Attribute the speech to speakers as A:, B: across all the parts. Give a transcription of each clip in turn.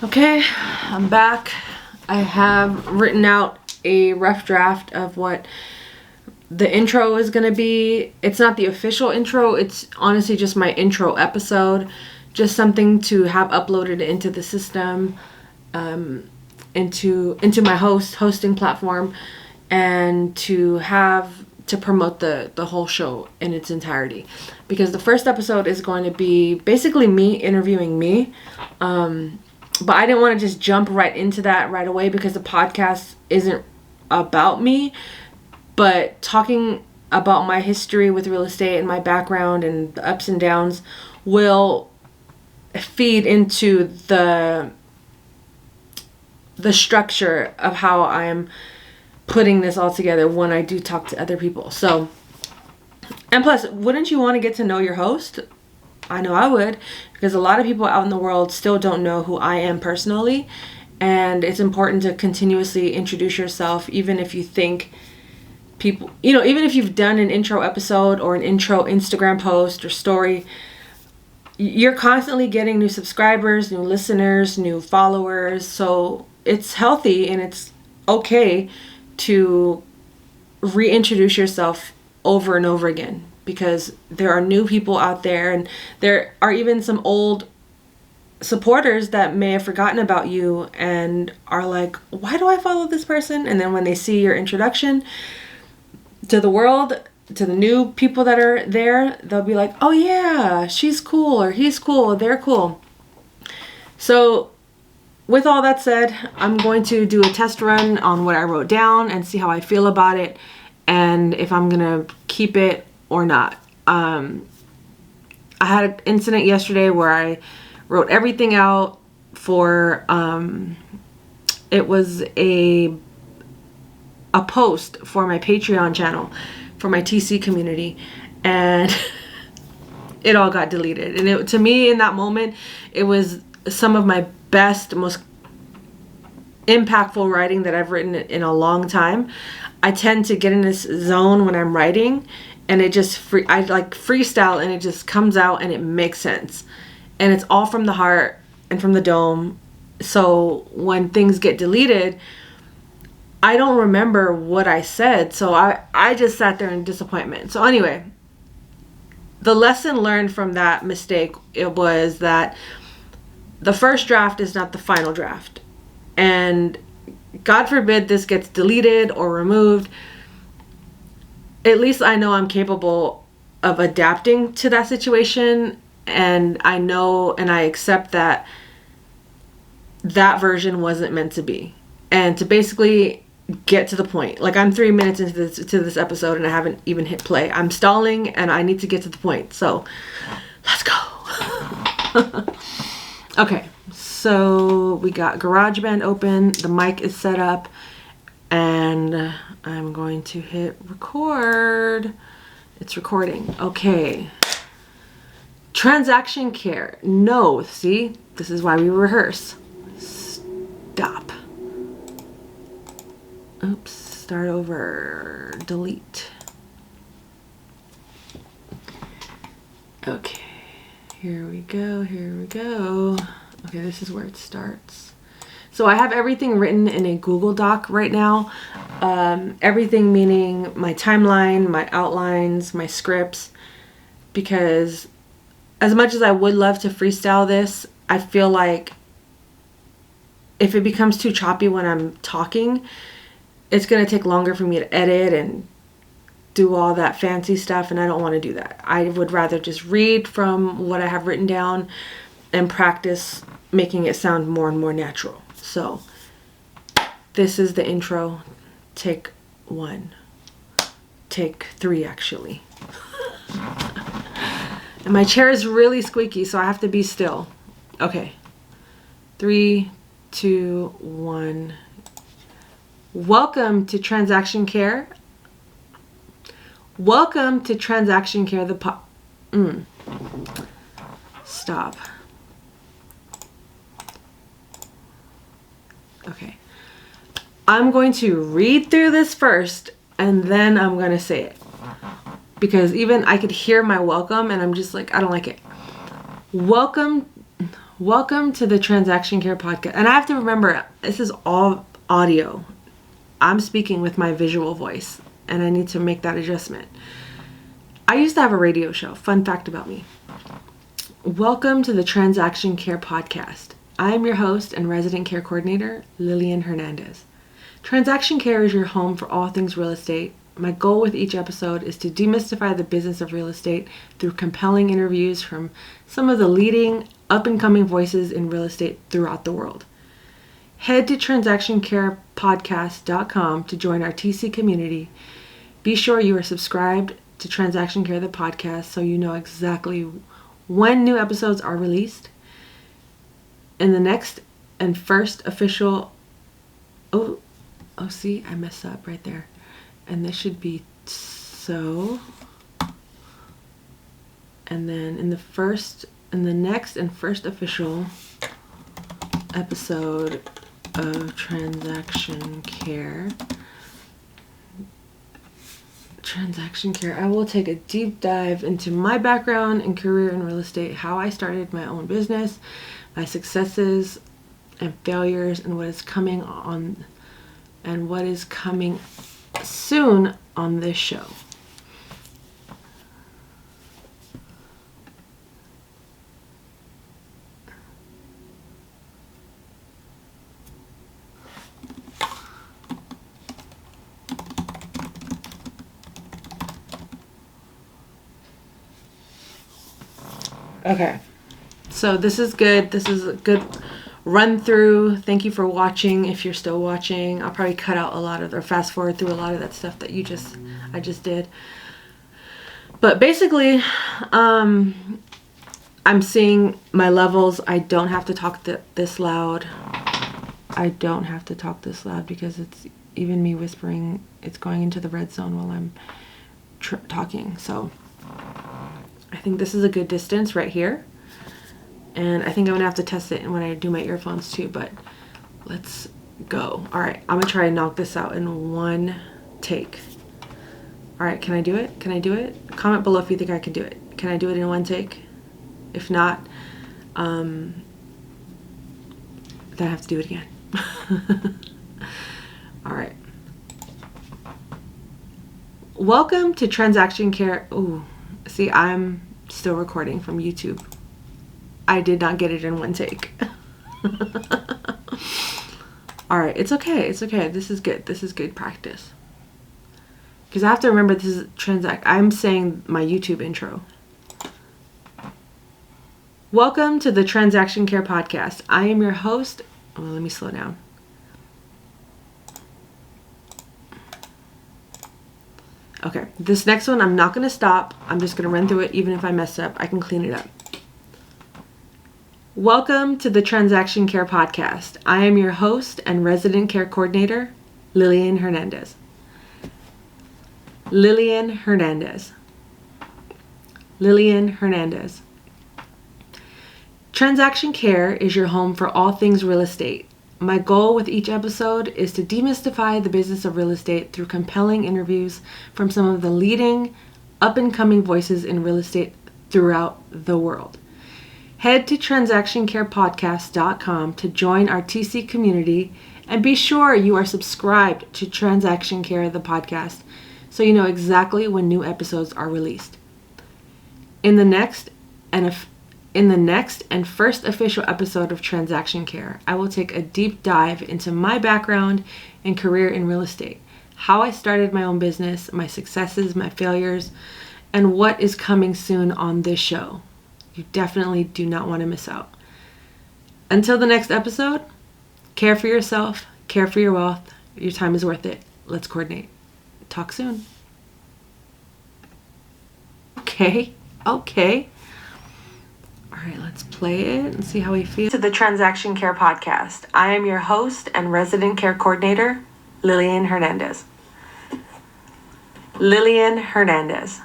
A: Okay, I'm back. I have written out a rough draft of what the intro is going to be. It's not the official intro. It's honestly just my intro episode. Just something to have uploaded into the system, into my hosting platform, and to promote the whole show in its entirety. Because the first episode is going to be basically me interviewing me. But I didn't want to just jump right into that right away because the podcast isn't about me, but talking about my history with real estate and my background and the ups and downs will feed into the structure of how I'm putting this all together when I do talk to other people. So, and plus, wouldn't you want to get to know your host? I know I would, because a lot of people out in the world still don't know who I am personally, and it's important to continuously introduce yourself, even if you think people, even if you've done an intro episode or an intro Instagram post or story, you're constantly getting new subscribers, new listeners, new followers, so it's healthy and it's okay to reintroduce yourself over and over again, because there are new people out there, and there are even some old supporters that may have forgotten about you and are like, why do I follow this person? And then when they see your introduction to the world, to the new people that are there, they'll be like, oh yeah, she's cool, or he's cool, or they're cool. So with all that said, I'm going to do a test run on what I wrote down and see how I feel about it, and if I'm gonna keep it or not. I had an incident yesterday where I wrote everything out for it was a post for my Patreon channel for my TC community, and it all got deleted. And to me, in that moment, it was some of my best, most impactful writing that I've written in a long time. I tend to get in this zone when I'm writing, and it just I like freestyle, and it just comes out and it makes sense, and it's all from the heart and from the dome. So when things get deleted, I don't remember what I said, so I just sat there in disappointment. So anyway, the lesson learned from that mistake, it was that the first draft is not the final draft, and God forbid this gets deleted or removed, at least I know I'm capable of adapting to that situation, and I know and I accept that that version wasn't meant to be, and to basically get to the point. Like, I'm 3 minutes into this episode and I haven't even hit play. I'm stalling and I need to get to the point. So let's go. Okay, so we got GarageBand open, the mic is set up, and I'm going to hit record. It's recording. Okay. TransactionCARE. No, see? This is why we rehearse. Stop. Oops. Start over. Delete. Okay. Here we go. Here we go. Okay, this is where it starts. So I have everything written in a Google Doc right now. Everything meaning my timeline, my outlines, my scripts. Because as much as I would love to freestyle this, I feel like if it becomes too choppy when I'm talking, it's going to take longer for me to edit and do all that fancy stuff, and I don't want to do that. I would rather just read from what I have written down and practice making it sound more and more natural. So this is the intro. Take 1. Take 3, actually. And my chair is really squeaky, so I have to be still. Okay. 3, 2, 1. Welcome to TransactionCARE. Welcome to TransactionCARE, Stop. Okay. I'm going to read through this first, and then I'm going to say it. Because even I could hear my welcome, and I'm just like, I don't like it. Welcome Welcome to the Transaction Care podcast. And I have to remember, this is all audio. I'm speaking with my visual voice, and I need to make that adjustment. I used to have a radio show. Fun fact about me. Welcome to the Transaction Care podcast. I am your host and resident care coordinator, Lillian Hernandez. Transaction Care is your home for all things real estate. My goal with each episode is to demystify the business of real estate through compelling interviews from some of the leading up-and-coming voices in real estate throughout the world. Head to TransactionCarePodcast.com to join our TC community. Be sure you are subscribed to Transaction Care, the podcast, so you know exactly when new episodes are released. In the next and first official... Oh, see, I messed up right there. And this should be so. And then in the next and first official episode of Transaction Care, I will take a deep dive into my background and career in real estate, how I started my own business, my successes and failures, and what is coming soon on this show. Okay, so this is good. This is a good run through. Thank you for watching. If you're still watching, I'll probably cut out a lot of, or fast forward through a lot of that stuff that I just did. But basically, I'm seeing my levels. I don't have to talk this loud. I don't have to talk this loud because it's even me whispering. It's going into the red zone while I'm talking. So I think this is a good distance right here. And I think I'm gonna have to test it when I do my earphones too, but let's go. All right, I'm gonna try and knock this out in one take. All right, can I do it? Can I do it? Comment below if you think I can do it. Can I do it in one take? If not, then I have to do it again. All right. Welcome to Transaction Care. Ooh, see, I'm still recording from YouTube. I did not get it in one take. All right, it's okay. It's okay. This is good. This is good practice. Because I have to remember this is I'm saying my YouTube intro. Welcome to the Transaction Care podcast. I am your host. Oh, let me slow down. Okay, this next one, I'm not going to stop. I'm just going to run through it. Even if I mess up, I can clean it up. Welcome to the Transaction Care podcast. I am your host and resident care coordinator, Lillian Hernandez. Lillian Hernandez. Lillian Hernandez. Transaction Care is your home for all things real estate. My goal with each episode is to demystify the business of real estate through compelling interviews from some of the leading up-and-coming voices in real estate throughout the world. Head to TransactionCarePodcast.com to join our TC community, and be sure you are subscribed to Transaction Care, the podcast, so you know exactly when new episodes are released. In the next and first official episode of Transaction Care, I will take a deep dive into my background and career in real estate, how I started my own business, my successes, my failures, and what is coming soon on this show. You definitely do not want to miss out. Until the next episode, care for yourself, care for your wealth. Your time is worth it. Let's coordinate. Talk soon. Okay. All right, let's play it and see how we feel. To the Transaction Care podcast. I am your host and resident care coordinator, Lillian Hernandez. Lillian Hernandez.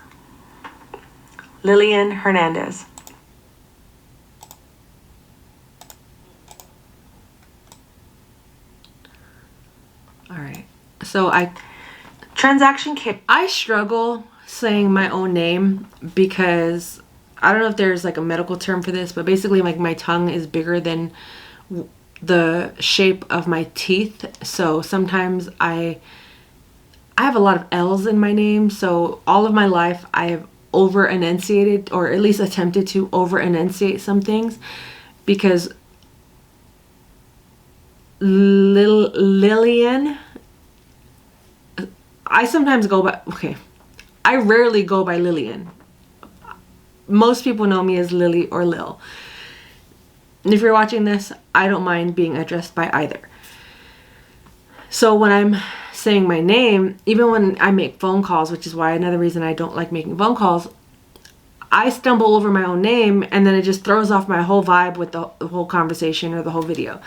A: Lillian Hernandez. All right. So Transaction Care. I struggle saying my own name because I don't know if there's like a medical term for this, but basically like my tongue is bigger than the shape of my teeth. So sometimes I have a lot of L's in my name. So all of my life I have over enunciated, or at least attempted to over enunciate some things, because Lillian, I sometimes go by, okay, I rarely go by Lillian. Most people know me as Lily or Lil. And if you're watching this, I don't mind being addressed by either. So when I'm saying my name, even when I make phone calls, which is why another reason I don't like making phone calls, I stumble over my own name and then it just throws off my whole vibe with the whole conversation or the whole video.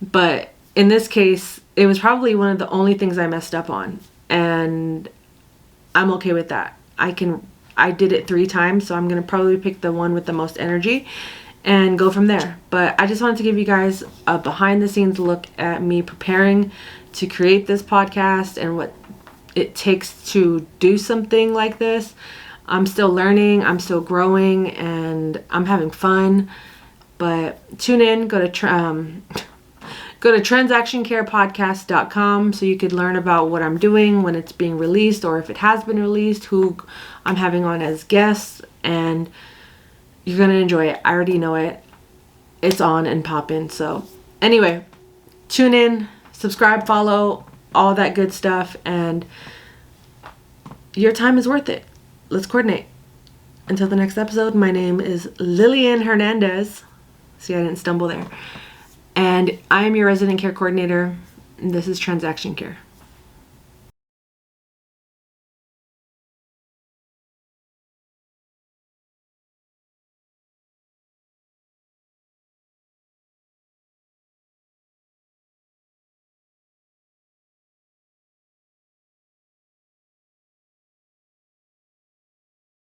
A: But in this case, it was probably one of the only things I messed up on, and I'm okay with that. I did it 3 times, so I'm going to probably pick the one with the most energy and go from there. But I just wanted to give you guys a behind the scenes look at me preparing to create this podcast and what it takes to do something like this. I'm still learning, I'm still growing, and I'm having fun. But tune in, go to TransactionCAREpodcast.com so you could learn about what I'm doing, when it's being released, or if it has been released, who I'm having on as guests, and you're going to enjoy it. I already know it. It's on and popping. So anyway, tune in, subscribe, follow, all that good stuff, and your time is worth it. Let's coordinate. Until the next episode, my name is Lillian Hernandez. See, I didn't stumble there. And I am your resident care coordinator. And this is Transaction Care.